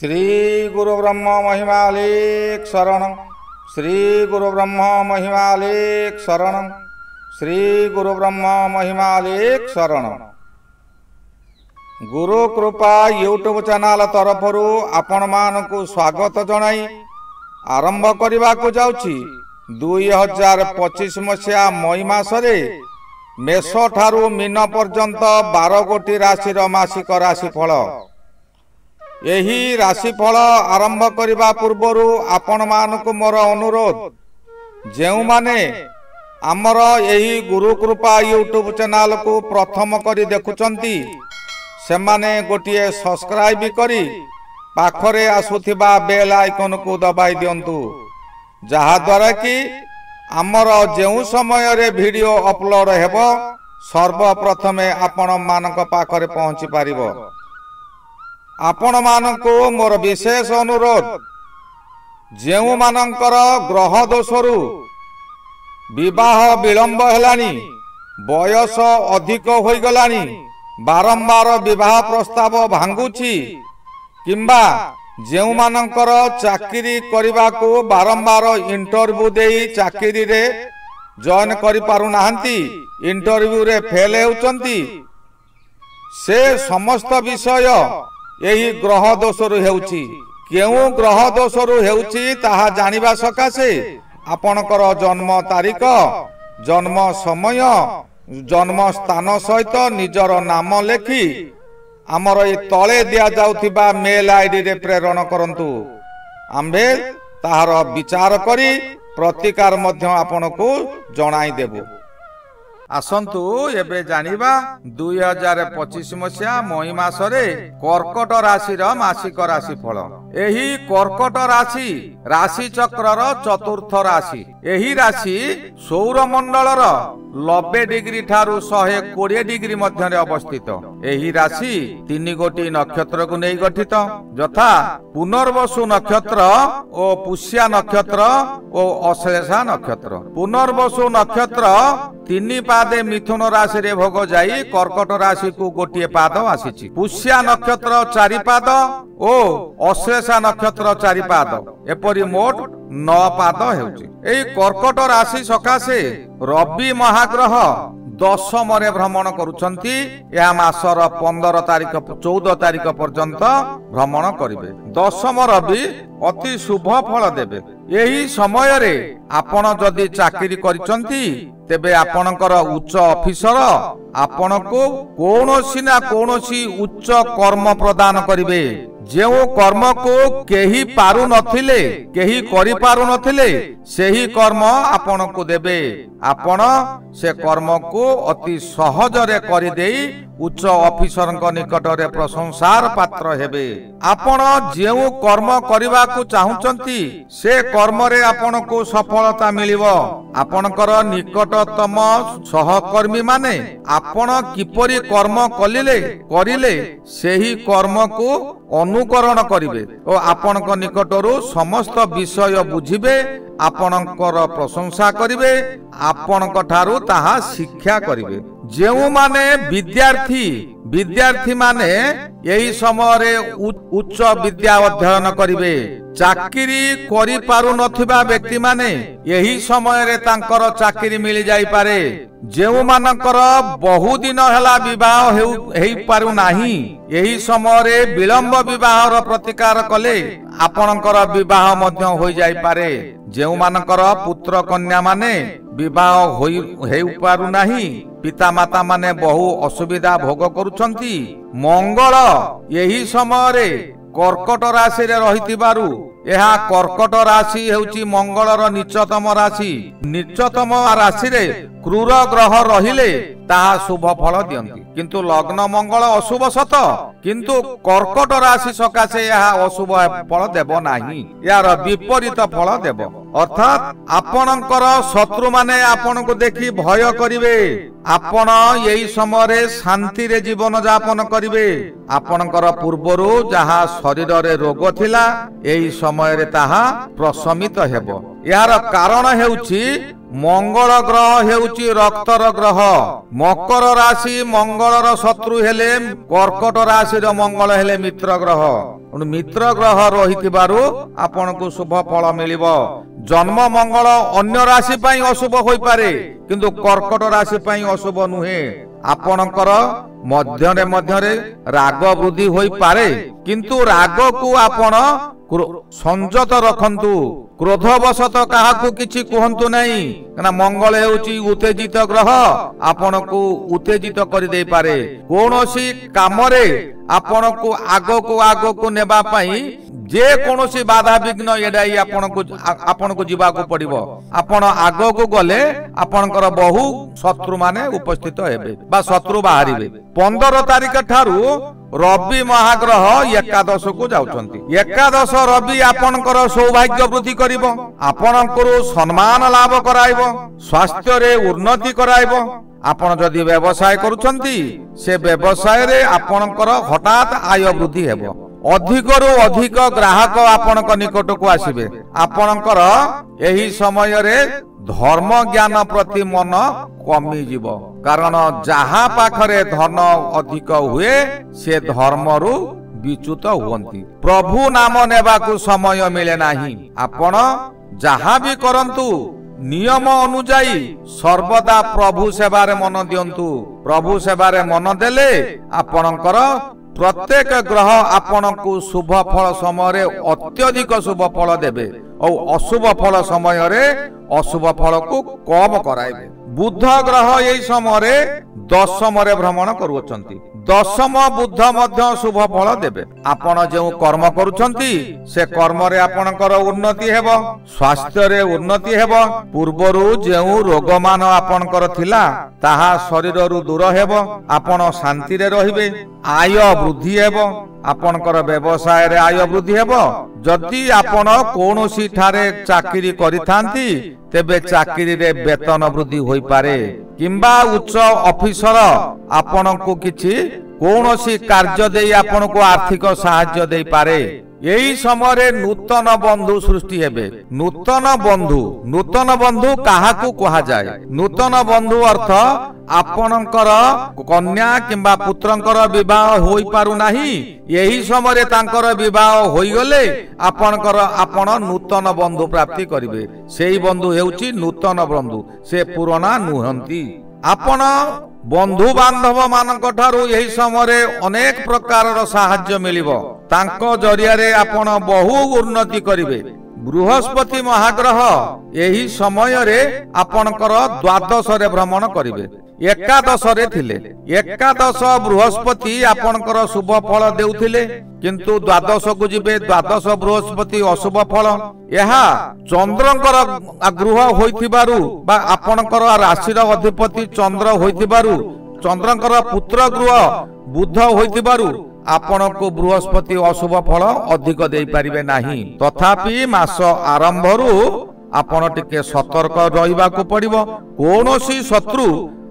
श्री गुरु ब्रह्म महिमालेक शरणं श्री गुरु ब्रह्म महिमालेक शरणं श्री गुरु ब्रह्म महिमालेक शरणं। गुरु कृपा यूट्यूब चैनल तरफरु आपण मानकु स्वागत जणाई आरंभ करने को जाउछि 2025 मसीहा मई मासरे मेष ठारू मीन पर्यंत 12 गोटी राशि मासिक राशिफल। यही राशिफल आरंभ करने पूर्वरु आपण मानकु मोर अनुरोध, जेउ माने आमर यही गुरु कृपा यूट्यूब चैनल को प्रथम करी देखुचंती से माने गोटिए सब्सक्राइब करी पाखरे आसुथिबा बेल आइकन को दबाई दियंतु, जहा द्वारा कि आमर जेउ समय रे वीडियो अपलोड हेबो सर्वप्रथमे आपण मानक पाखरे पहुंची पारिबो। आपण मानको मोर विशेष अनुरोध, जेउ मानकर ग्रह दोषरु विवाह विलंब हेलानी, बयस अधिक होई गलानी, बारंबार विवाह प्रस्ताव भांगुची, किंबा जेउ मानकर चाकरी करबा को बारंबार इंटरव्यू देई चाकरी रे जॉइन करि पारु नाहंती, इंटरव्यू रे फेल हेउचंती, से समस्त विषय यही ग्रह दोषरु हेउची। केउ ग्रह दोषरु हेउची ताहा जानिबा सकाशे आपणकर जन्म तारीख, जन्म समय, जन्म स्थान सहित निजर नाम लेखि आमर ए तले दिया जाउथिबा मेल आईडी रे प्रेरण करंतु। आम्भे ताहार विचार करी प्रतिकार मध्य आपनको जणाई देबु। आसंतु एबे जानिबा 2025 मसीहा मई मासरे कर्कट राशि मासिक राशिफल। एही कर्कट राशि राशि चक्रर चतुर्थ राशि। एही राशि सौरमंडलर 90 डिग्री ठारू 120 डिग्री मध्य अवस्थित। एही राशि 3 गोटी नक्षत्र को नहीं गठित, यथा पुनर्वसु नक्षत्र ओ पुष्या नक्षत्र ओ अश्लेषा नक्षत्र। पुनर्वसु नक्षत्र 3 पादे मिथुन राशि रे भोग जाई कर्कट राशि को गोटे पाद आसीची। पुष्या नक्षत्र 4 पाद ओ अश्लेषा नक्षत्र 4 पाद, एपरी मोट 9 पाद हेउची। एई कर्कट राशि सकाशे रवि महाग्रह दशम रे भ्रमण करुछंती। या मासर 15 तारीख 14 तारीख पर्यंत भ्रमण करिवे। दशम रवि अति शुभ फल देबे। यही समय रे आपण जदि चाकरी करिसंती तेबे आपणकर उच्च ऑफिसर आपनको कोनोसी ना कोनोसी उच्च कर्म प्रदान करिवे। जेउ कर्म को केही पारु नथिले, केही करि पारु नथिले, सेही कर्म आपण को देबे। आपण से कर्म को अति सहज रे करि देई उच्च ऑफिसर निकट रे प्रशंसार पात्र हेबे। आपण जेउ कर्म करिबा को चाहुचंती से कर्म रे आपण को सफलता मिलिबो। आपणकर निकटतम सहकर्मी माने आपण किपरि कर्म करिले सेही कर्म को अनुकरण करिवे और आपणक निकटरू समस्त विषय बुझिबे, आपणकर प्रशंसा करिवे, आपणक ठारू ताहा शिक्षा करिवे। जेउ माने विद्यार्थी माने यही समय रे उच्च विद्या अध्ययन करिवे। चाकरी करि पारु नथिबा व्यक्ति माने यही समय रे तांकर चाकरी मिल जाई पारे। जेउ मानकर बहु दिन हला विवाह हेई पारु नाही, यही समय रे विलंब विवाहर प्रतिकार कले आपणकर विवाह मध्य होई जाई पारे। जेउ मानकर पुत्र कन्या माने विवाह होई पारु नाही, पिता माता माने बहु असुविधा भोग करुछंती। मंगल यही समय रे कर्कट राशि रे रहितिबारु यह कर्कट राशि हेउची मंगलर नीचतम राशि। नीचतम राशि रे क्रूर ग्रह रहिले ताहा शुभ फल दियंती, किंतु लग्न मंगल अशुभ सत, किंतु कर्कट राशि सकाशे यह अशुभ फल देव नाही, यार विपरीत फल देव। अर्थात आपणकर शत्रु माने आपण को देखि भय करिवे। आपण यही समय रे शांति रे जीवन यापन करिवे। आपणकर पूर्वरु जहा शरीर रे रोग थिला एही समय रे ताहा प्रशमित हेबो। यार कारण हेउची मंगल ग्रह हेउची रक्तर ग्रह। मकर राशि मंगलर शत्रु हेले कर्कट राशि मंगल हेले मित्र ग्रह। मित्र ग्रह रहिथिबारु आपनकु शुभ फल मिलिबो। जन्म मंगल अन्य राशि पई अशुभ होई पारे किंतु कर्कट राशि पई अशुभ नुहे। आपनकर मध्यरे मध्यरे राग वृद्धि होई पारे किंतु राग को आपण संजत रखंतु। क्रोधवशत काहाकू किछि कहंतु नहीं कना मंगल हेउची उत्तेजित ग्रह आपनकू उत्तेजित करि दे पारे। कोनोसी कामरे आपनकू आगो नेबा पई जे कोनोसी बाधा विघ्न एडाई आपनकू जीवाकू पड़िबो। आपण आगो को गले आपनकर बहु शत्रु माने उपस्थित हेबे बा शत्रु बाहरिबे। 15 तारिख ठारू रवि महाग्रह एकादश को जाउछंती। एकादश रवि आपनकर सौभाग्य वृद्धि करिवो। आपनकर सम्मान लाभ कराइबो। स्वास्थ्य रे उन्नति कराइबो। आपण जदि व्यवसाय करूछंती से व्यवसाय रे आपनकर हठात आय वृद्धि हेबो। अधिकरु अधिक ग्राहक आपनक निकट को आसीबे। आपनकर एही समय रे धर्म ज्ञान प्रति मन कमी जीवो कारण जहा पाखरे धन अधिक हुए से धर्मरु विच्युत हुवंती। प्रभु नाम नेबाकू समय मिले नाही। आपण जहा भी करंतु नियम अनुजाई सर्वदा प्रभु सेवारे मन दियंतु। प्रभु सेवारे मन देले आपनकर प्रत्येक ग्रह आपनकू शुभ फल समय अत्यधिक शुभ फल देबे और अशुभ फल समय अशुभ फल को कम कराइबे। बुध ग्रह यही समय दशम रे भ्रमण करुछंती। दशम बुध मध्य शुभ फल देबे। आपण जे कर्म करुछंती से कर्म रे आपनकर उन्नति हेबो। स्वास्थ्य रे उन्नति हेबो। पूर्वरु जे रोग मान आपनकर थिला ताहा शरीर रु दूर हेबो। आपण शांति रे रहिबे। आय वृद्धि हेबो। आपनकर व्यवसाय रे आय वृद्धि हेबो। जदि आपण कोनोसी ठारे चाकरी करिथांती तेबे चाकरी रे वेतन वृद्धि होई पारे किंबा उच्च ऑफिसर आपनकू किछि कोनोसी कार्य देई आपनकू आर्थिक सहायता देई पारे। यही समय नूतन बंधु सृष्टि हेबे। नूतन बंधु काहाकू कहा जाए? नूतन बंधु अर्थ आपनकर कन्या किंबा पुत्रंकर विवाह होई पारु नाही। यही समय तांकर विवाह होई गले आपण नूतन बंधु प्राप्ति करिवे। सेही बंधु हेउची नूतन बंधु। से पुराना नुहंती। आपण बंधु बांधव मानक ठारू यही समय अनेक प्रकार साहाय्य मिलिबो। तांको जरिया रे आपण बहु उन्नति करिवे। बृहस्पति महाग्रह यही समय रे आपनकर द्वादश रे भ्रमण करिवे। एकादश रे थिले। एकादश बृहस्पति आपनकर शुभ फल देउथिले किंतु द्वादश को जिबे द्वादश बृहस्पति अशुभ फल। यहा चंद्रंकर गृह होइथिबारु बा आपनकर राशि रो अधिपति चंद्र होइथिबारु चंद्रंकर पुत्र गृह बुध होइथिबारु आपण को बृहस्पति अशुभ फल अधिक देई परिबे नाही। तथापि मास आरंभरु आपण टिके सतर्क रहिबा को पड़िबो। कोनोसी शत्रु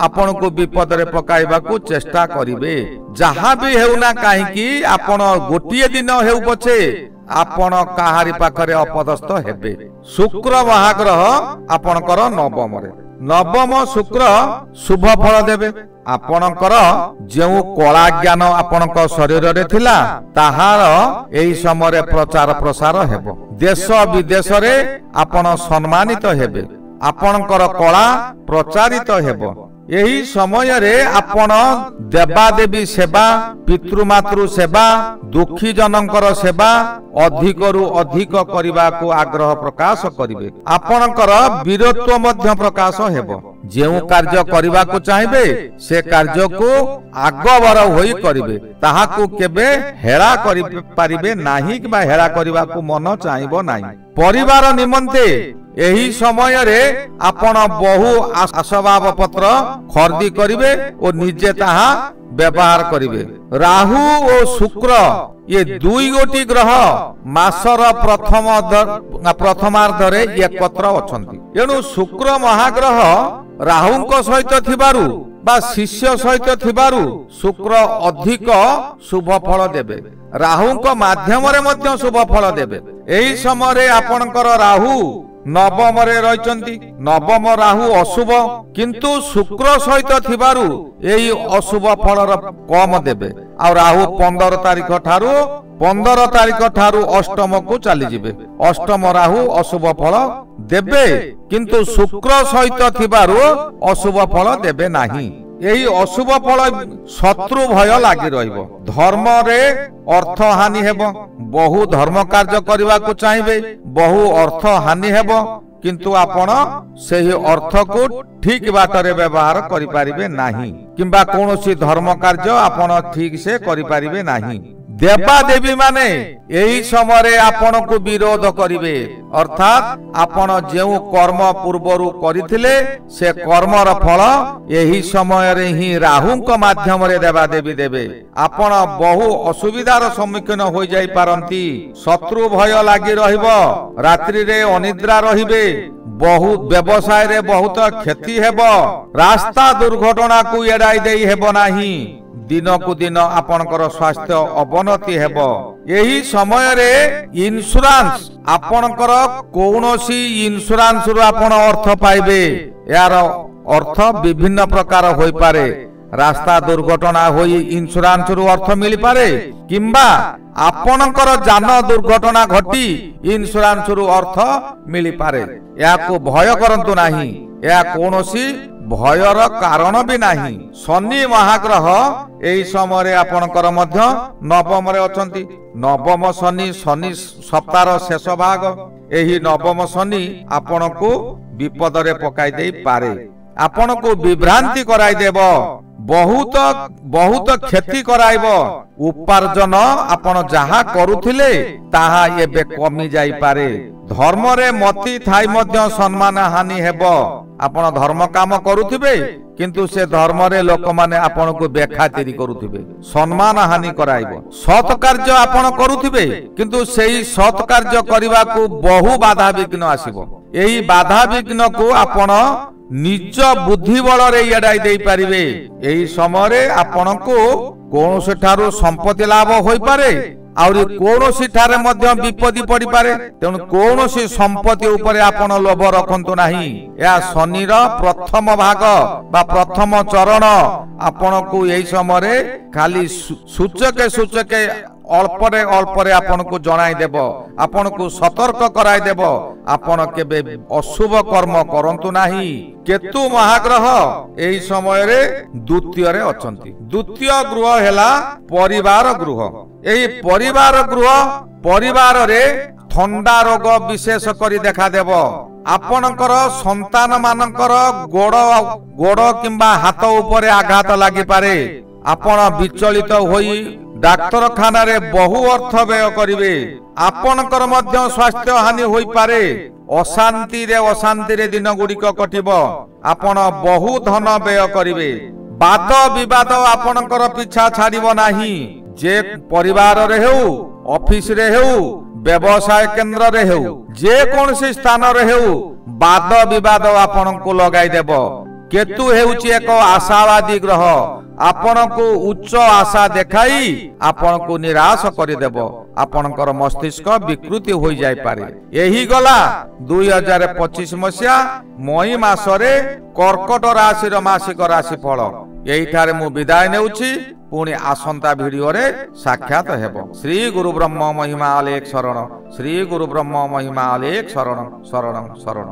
आपण को विपद रे पकाइबा को चेष्टा करिवे। जहा भी हेउना काहे कि आपण गोटिए दिन हेउ पछे आपण काहारी पाखरे अपदस्थ हेबे। शुक्र महाग्रह आपणकर नवम शुक्र शुभ फल देबे। आपणकर जेउ कला ज्ञान आपणक शरीर रे थिला ताहार एही समय प्रचार प्रसार हेबो। देश विदेश रे आपण सम्मानित हेबे। आपणकर कला प्रचारित हेबो। यही समय रे आपण देवादेवी सेवा पितृमातृ सेवा दुखी जनकर सेवा अधिकरु अधिक करबा को आग्रह प्रकाश करिवे। आपणकर वीरत्व मध्य प्रकाश हेबो। जेउ कार्य करबा को चाहिबे से कार्य को आगवर होई करिवे। ताहाकू केबे हेळा करि पारिबे नाही कि बा हेळा करबा को मन चाहिबो नाही। परिवार निमंते एही समय रे आपण बहु आसबाब पत्र खरीदी करिवे और निजे ताहा व्यवहार करिवे। राहु और शुक्र ये दुई गोटी ग्रह मासर प्रथमार्ध रे एकत्र अछंती। एनु शुक्र महाग्रह राहुंक सहित थिबारु बा शिष्य सहित थिबारु शुक्र अधिक शुभ फल देबे। राहुंक माध्यम रे मध्य शुभ फल देबे। एही समय रे आपणकर राहु ନବମରେ ରହିଛନ୍ତି। ନବମ ରାହୁ ଅଶୁଭ, କିନ୍ତୁ ଶୁକ୍ର ସହିତ ଥିବାରୁ ଏହି ଅଶୁଭ ଫଳର କମ ଦେବେ। ଆଉ ରାହୁ 15 ତାରିଖ ଠାରୁ ଅଷ୍ଟମକୁ ଚାଲିଯିବେ। ଅଷ୍ଟମ ରାହୁ ଅଶୁଭ ଫଳ ଦେବେ, କିନ୍ତୁ ଶୁକ୍ର ସହିତ ଥିବାରୁ ଅଶୁଭ ଫଳ ଦେବେ ନାହିଁ। ଏହି ଅଶୁଭ ଫଳ ଶତ୍ରୁ ଭୟ ଲାଗି ରହିବ। ଧର୍ମରେ ଅର୍ଥ ହାନି ହେବ। ବହୁ ଧର୍ମ କାର୍ଯ୍ୟ କରିବାକୁ ଚାହିଁବେ, ବହୁ ଅର୍ଥ ହାନି ହେବ, କିନ୍ତୁ ଆପଣ ସେହି ଅର୍ଥକୁ ଠିକ ବାଟରେ ବ୍ୟବହାର କରିପାରିବେ ନାହିଁ, କିମ୍ବା କୌଣସି ଧର୍ମ କାର୍ଯ୍ୟ ଆପଣ ଠିକ ସେ କରିପାରିବେ ନାହିଁ। ଦେବାଦେବୀ ମାନେ ଏହି ସମୟରେ ଆପଣଙ୍କୁ ବିରୋଧ କରିବେ, ଅର୍ଥାତ୍ ଆପଣ ଯେଉଁ କର୍ମ ପୂର୍ବରୁ କରିଥିଲେ ସେ କର୍ମର ଫଳ ଏହି ସମୟରେ ହିଁ ରାହୁଙ୍କ ମାଧ୍ୟମରେ ଦେବାଦେବୀ ଦେବେ। ଆପଣ ବହୁ ଅସୁବିଧାର ସମ୍ମୁଖୀନ ହୋଇଯାଇପାରନ୍ତି। ଶତ୍ରୁ ଭୟ ଲାଗି ରହିବ, ରାତ୍ରିରେ ଅନିଦ୍ରା ରହିବେ, ବହୁ ବ୍ୟବସାୟରେ ବହୁତ କ୍ଷତି ହେବ, ରାସ୍ତା ଦୁର୍ଘଟଣାକୁ ଏଡ଼ାଇ ଦେଇ ହେବ ନାହିଁ। ଦିନକୁ ଦିନ ଆପଣଙ୍କର ସ୍ୱାସ୍ଥ୍ୟ ଅବନତି ହେବ। ଏହି ସମୟରେ ଇନ୍ସୁରାନ୍ସ, ଆପଣଙ୍କର କୌଣସି ଇନ୍ସୁରାନ୍ସରୁ ଆପଣ ଅର୍ଥ ପାଇବେ। ଏହାର ଅର୍ଥ ବିଭିନ୍ନ ପ୍ରକାର ହୋଇପାରେ। ରାସ୍ତା ଦୁର୍ଘଟଣା ହୋଇ ଇନ୍ସୁରାନ୍ସରୁ ଅର୍ଥ ମିଳିପାରେ, କିମ୍ବା ଆପଣଙ୍କର ଯାନ ଦୁର୍ଘଟଣା ଘଟି ଇନ୍ସୁରାନ୍ସରୁ ଅର୍ଥ ମିଳିପାରେ। ଏହାକୁ ଭୟ କରନ୍ତୁ ନାହିଁ, ଏହା କୌଣସି ଭୟର କାରଣ ବି ନାହିଁ। ଶନି ମହାଗ୍ରହ ଏହି ସମୟରେ ଆପଣଙ୍କର ମଧ୍ୟ ନବମରେ ଅଛନ୍ତି। ନବମ ଶନି, ଶନି ସପ୍ତାହର ଶେଷ ଭାଗ। ଏହି ନବମ ଶନି ଆପଣଙ୍କୁ ବିପଦରେ ପକାଇ ଦେଇପାରେ, ଆପଣଙ୍କୁ ବିଭ୍ରାନ୍ତି କରାଇଦେବ, ବହୁତ କ୍ଷତି କରାଇବ। ଉପାର୍ଜନ ଆପଣ ଯାହା କରୁଥିଲେ ତାହା ଏବେ କମି ଯାଇପାରେ। ଧର୍ମରେ ମତି ଥାଇ ମଧ୍ୟ ସମ୍ମାନ ହାନି ହେବ। ଆପଣ ଧର୍ମ କାମ କରୁଥିବେ, କିନ୍ତୁ ସେ ଧର୍ମରେ ଲୋକମାନେ ଆପଣଙ୍କୁ ବେଖାତିରି କରୁଥିବେ, ସମ୍ମାନ ହାନି କରାଇବ। ସତ୍ କାର୍ଯ୍ୟ ଆପଣ କରୁଥିବେ, କିନ୍ତୁ ସେହି ସତ୍ କାର୍ଯ୍ୟ କରିବାକୁ ବହୁ ବାଧାବିଘ୍ନ ଆସିବ। ଏହି ବାଧାବିଘ୍ନକୁ ଆପଣ ନିଜ ବୁଦ୍ଧି ବଳରେ ଏଡ଼ାଇ ଦେଇପାରିବେ। ଏହି ସମୟରେ ଆପଣଙ୍କୁ କୌଣସି ଠାରୁ ସମ୍ପତ୍ତି ଲାଭ ହୋଇପାରେ, ଆହୁରି କୌଣସି ଠାରେ ମଧ୍ୟ ବିପତ୍ତି ପଡିପାରେ। ତେଣୁ କୌଣସି ସମ୍ପତ୍ତି ଉପରେ ଆପଣ ଲୋଭ ରଖନ୍ତୁ ନାହିଁ। ଏହା ଶନିର ପ୍ରଥମ ଭାଗ ବା ପ୍ରଥମ ଚରଣ। ଆପଣଙ୍କୁ ଏହି ସମୟରେ ଖାଲି ସୂଚକେ ଅଳ୍ପରେ ଆପଣଙ୍କୁ ଜଣାଇଦେବ, ଆପଣଙ୍କୁ ସତର୍କ କରାଇଦେବ। ଆପଣ କେବେ ଅଶୁଭ କର୍ମ କରନ୍ତୁ ନାହିଁ। କେତୁ ମହାଗ୍ରହ ଏହି ସମୟରେ ଦ୍ୱିତୀୟରେ ଅଛନ୍ତି। ଦ୍ୱିତୀୟ ଗୃହ ହେଲା ପରିବାର ଗୃହ। ଏହି ପରିବାରରେ ଥଣ୍ଡା ରୋଗ ବିଶେଷ କରି ଦେଖାଦେବ। ଆପଣଙ୍କର ସନ୍ତାନ ମାନଙ୍କର ଗୋଡ଼ କିମ୍ବା ହାତ ଉପରେ ଆଘାତ ଲାଗିପାରେ। ଆପଣ ବିଚଳିତ ହୋଇ ଡାକ୍ତରଖାନାରେ ବହୁ ଅର୍ଥ ବ୍ୟୟ କରିବେ। ଆପଣଙ୍କର ମଧ୍ୟ ସ୍ୱାସ୍ଥ୍ୟ ହାନି ହୋଇପାରେ। ଅଶାନ୍ତିରେ ଦିନ ଗୁଡ଼ିକ କଟିବ। ଆପଣ ବହୁ ଧନ ବ୍ୟୟ କରିବେ। ବାଦ ବିବାଦ ଆପଣଙ୍କର ପିଛା ଛାଡ଼ିବ ନାହିଁ। ଯେ ପରିବାରରେ ହେଉ, ଅଫିସରେ ହେଉ, ବ୍ୟବସାୟ କେନ୍ଦ୍ରରେ ହେଉ, ଯେ କୌଣସି ସ୍ଥାନରେ ହେଉ, ବାଦ ବିବାଦ ଆପଣଙ୍କୁ ଲଗାଇଦେବ। କେତୁ ହେଉଛି ଏକ ଆଶାବାଦୀ ଗ୍ରହ। ଆପଣଙ୍କୁ ଉଚ୍ଚ ଆଶା ଦେଖାଇ ଆପଣଙ୍କୁ ନିରାଶ କରିଦେବ। ଆପଣଙ୍କର ମସ୍ତିଷ୍କ ବିକୃତି ହୋଇଯାଇପାରେ। ଏହି ଗଲା 2025 ମସିହା ମଇ ମାସରେ କର୍କଟ ରାଶିର ମାସିକ ରାଶିଫଳ। ଏଇଠାରେ ମୁଁ ବିଦାୟ ନେଉଛି। ପୁଣି ଆସନ୍ତା ଭିଡିଓରେ ସାକ୍ଷାତ ହେବ। ଶ୍ରୀ ଗୁରୁ ବ୍ରହ୍ମ ମହିମା ଅଲେଖ ଶରଣ। ଶ୍ରୀ ଗୁରୁ ବ୍ରହ୍ମ ମହିମା ଅଲେଖ ଶରଣ ଶରଣ ଶରଣ।